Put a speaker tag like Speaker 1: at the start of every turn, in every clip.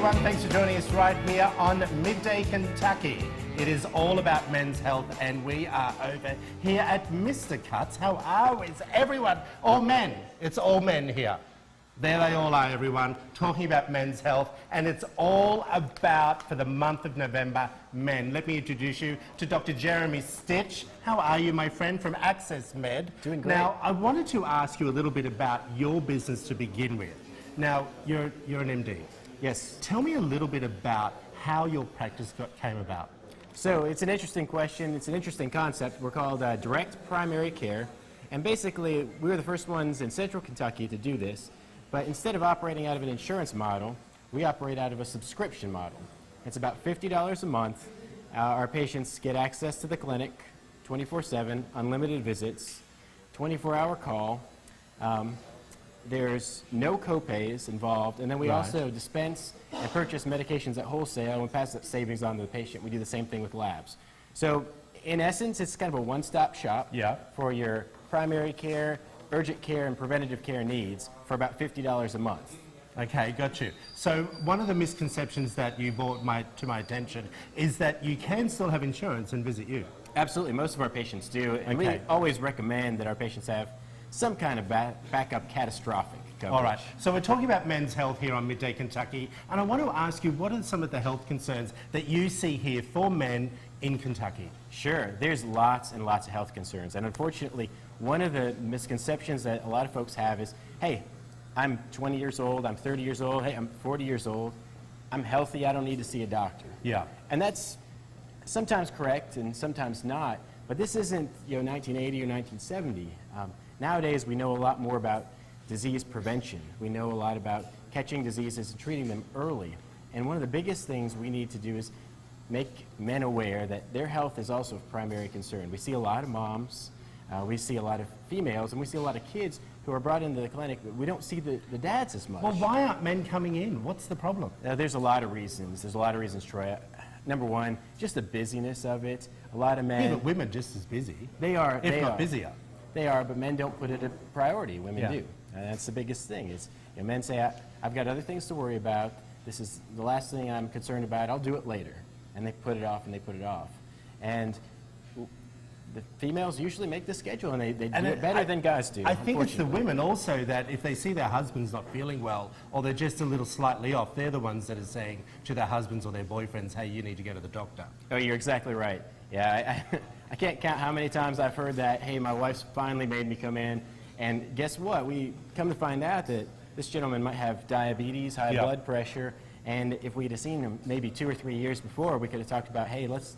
Speaker 1: everyone. Thanks for joining us right here on Midday Kentucky. It is all about men's health, and we are over here at Mr. Cuts. How are we? It's everyone, all men. It's all men here. There they all are, everyone, talking about men's health, and it's all about, for the month of November, men. Let me introduce you to Dr. Jeremy Stich. How are you, my friend, from Access Med?
Speaker 2: Doing great.
Speaker 1: Now, I wanted to ask you a little bit about your business to begin with. Now, you're an MD.
Speaker 2: Yes.
Speaker 1: Tell me a little bit about how your practice came about.
Speaker 2: So it's an interesting question. It's an interesting concept. We're called direct primary care. And basically, we were the first ones in Central Kentucky to do this. But instead of operating out of an insurance model, we operate out of a subscription model. It's about $50 a month. Our patients get access to the clinic 24/7, unlimited visits, 24-hour call. There's no copays involved, and then we also dispense and purchase medications at wholesale, and we pass that savings on to the patient. We do the same thing with labs. So in essence, it's kind of a one-stop shop for your primary care, urgent care, and preventative care needs for about $50 a month.
Speaker 1: Okay, got you. So one of the misconceptions that you brought to my attention is that you can still have insurance and visit you.
Speaker 2: Absolutely, most of our patients do, and we always recommend that our patients have some kind of backup catastrophic coverage.
Speaker 1: All right, so we're talking about men's health here on Midday Kentucky, and I want to ask you, what are some of the health concerns that you see here for men in Kentucky?
Speaker 2: Sure, there's lots and lots of health concerns, and unfortunately, one of the misconceptions that a lot of folks have is, hey, I'm 20 years old, I'm 30 years old, hey, I'm 40 years old, I'm healthy, I don't need to see a doctor.
Speaker 1: Yeah.
Speaker 2: And that's sometimes correct and sometimes not, but this isn't 1980 or 1970. Nowadays, we know a lot more about disease prevention. We know a lot about catching diseases and treating them early. And one of the biggest things we need to do is make men aware that their health is also of primary concern. We see a lot of moms, we see a lot of females, and we see a lot of kids who are brought into the clinic, but we don't see the dads as much.
Speaker 1: Well, why aren't men coming in? What's the problem?
Speaker 2: There's a lot of reasons. There's a lot of reasons, Troy. Number one, just the busyness of it. A lot of men...
Speaker 1: Yeah, but women are just as busy.
Speaker 2: They are.
Speaker 1: If not busier.
Speaker 2: They are, but men don't put it a priority. Women do. And that's the biggest thing. Is men say, I've got other things to worry about. This is the last thing I'm concerned about. I'll do it later. And they put it off and they put it off. And the females usually make the schedule, and they do it better than guys do.
Speaker 1: I think it's the women also that if they see their husbands not feeling well, or they're just a little slightly off, they're the ones that are saying to their husbands or their boyfriends, hey, you need to go to the doctor.
Speaker 2: Oh, you're exactly right. Yeah, I can't count how many times I've heard that, hey, my wife's finally made me come in, and guess what? We come to find out that this gentleman might have diabetes, high blood pressure, and if we'd have seen him maybe 2 or 3 years before, we could have talked about, hey, let's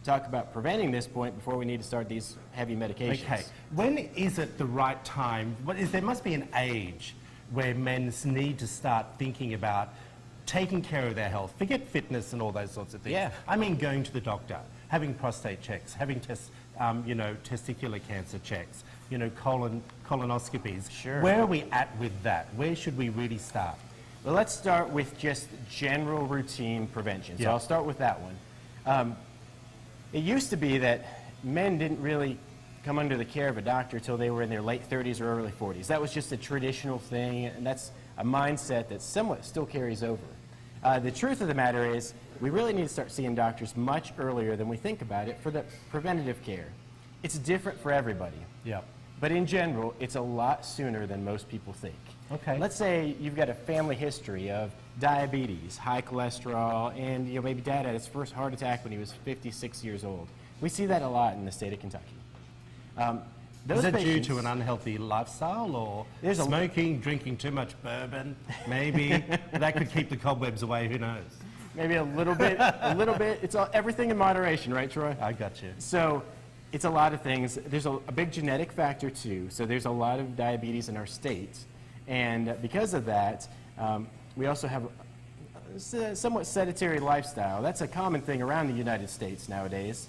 Speaker 2: talk about preventing this point before we need to start these heavy medications.
Speaker 1: Okay, when is it the right time? There must be an age where men need to start thinking about taking care of their health. Forget fitness and all those sorts of things.
Speaker 2: Yeah.
Speaker 1: I mean going to the doctor, having prostate checks, having testicular cancer checks, colonoscopies.
Speaker 2: Sure.
Speaker 1: Where are we at with that? Where should we really start?
Speaker 2: Well, let's start with just general routine prevention. So I'll start with that one. It used to be that men didn't really come under the care of a doctor until they were in their late 30s or early 40s. That was just a traditional thing, and that's a mindset that somewhat still carries over. The truth of the matter is, we really need to start seeing doctors much earlier than we think about it for the preventative care. It's different for everybody.
Speaker 1: Yeah.
Speaker 2: But in general, it's a lot sooner than most people think.
Speaker 1: Okay.
Speaker 2: Let's say you've got a family history of diabetes, high cholesterol, and maybe dad had his first heart attack when he was 56 years old. We see that a lot in the state of Kentucky.
Speaker 1: Is it due to an unhealthy lifestyle, or smoking, drinking too much bourbon? Maybe that could keep the cobwebs away. Who knows?
Speaker 2: Maybe a little bit. A little bit. It's everything in moderation, right, Troy?
Speaker 1: I got you.
Speaker 2: So it's a lot of things. There's a big genetic factor too. So there's a lot of diabetes in our state, and because of that, we also have a somewhat sedentary lifestyle. That's a common thing around the United States nowadays.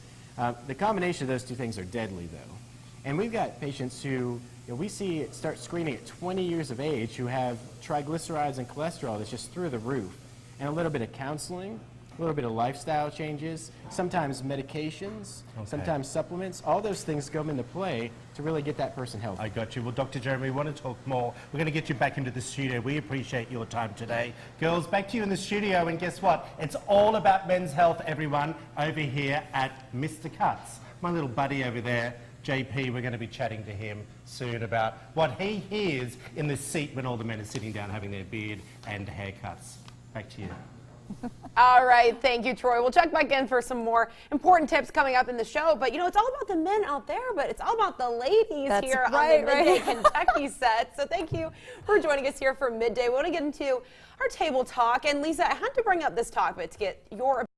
Speaker 2: The combination of those two things are deadly, though. And we've got patients who we see start screening at 20 years of age who have triglycerides and cholesterol that's just through the roof. And a little bit of counseling a little bit of lifestyle changes, sometimes medications, sometimes supplements. All those things come into play to really get that person healthy.
Speaker 1: I got you. Well, Dr. Jeremy, we want to talk more. We're going to get you back into the studio. We appreciate your time today. Girls, back to you in the studio, and guess what? It's all about men's health, everyone, over here at Mr. Cuts. My little buddy over there, JP, we're going to be chatting to him soon about what he hears in the seat when all the men are sitting down having their beard and haircuts. Back to you.
Speaker 3: All right, thank you, Troy. We'll check back in for some more important tips coming up in the show. But, you know, it's all about the men out there, but it's all about the ladies here on the Midday Kentucky set. So thank you for joining us here for Midday. We want to get into our table talk. And, Lisa, I had to bring up this topic to get your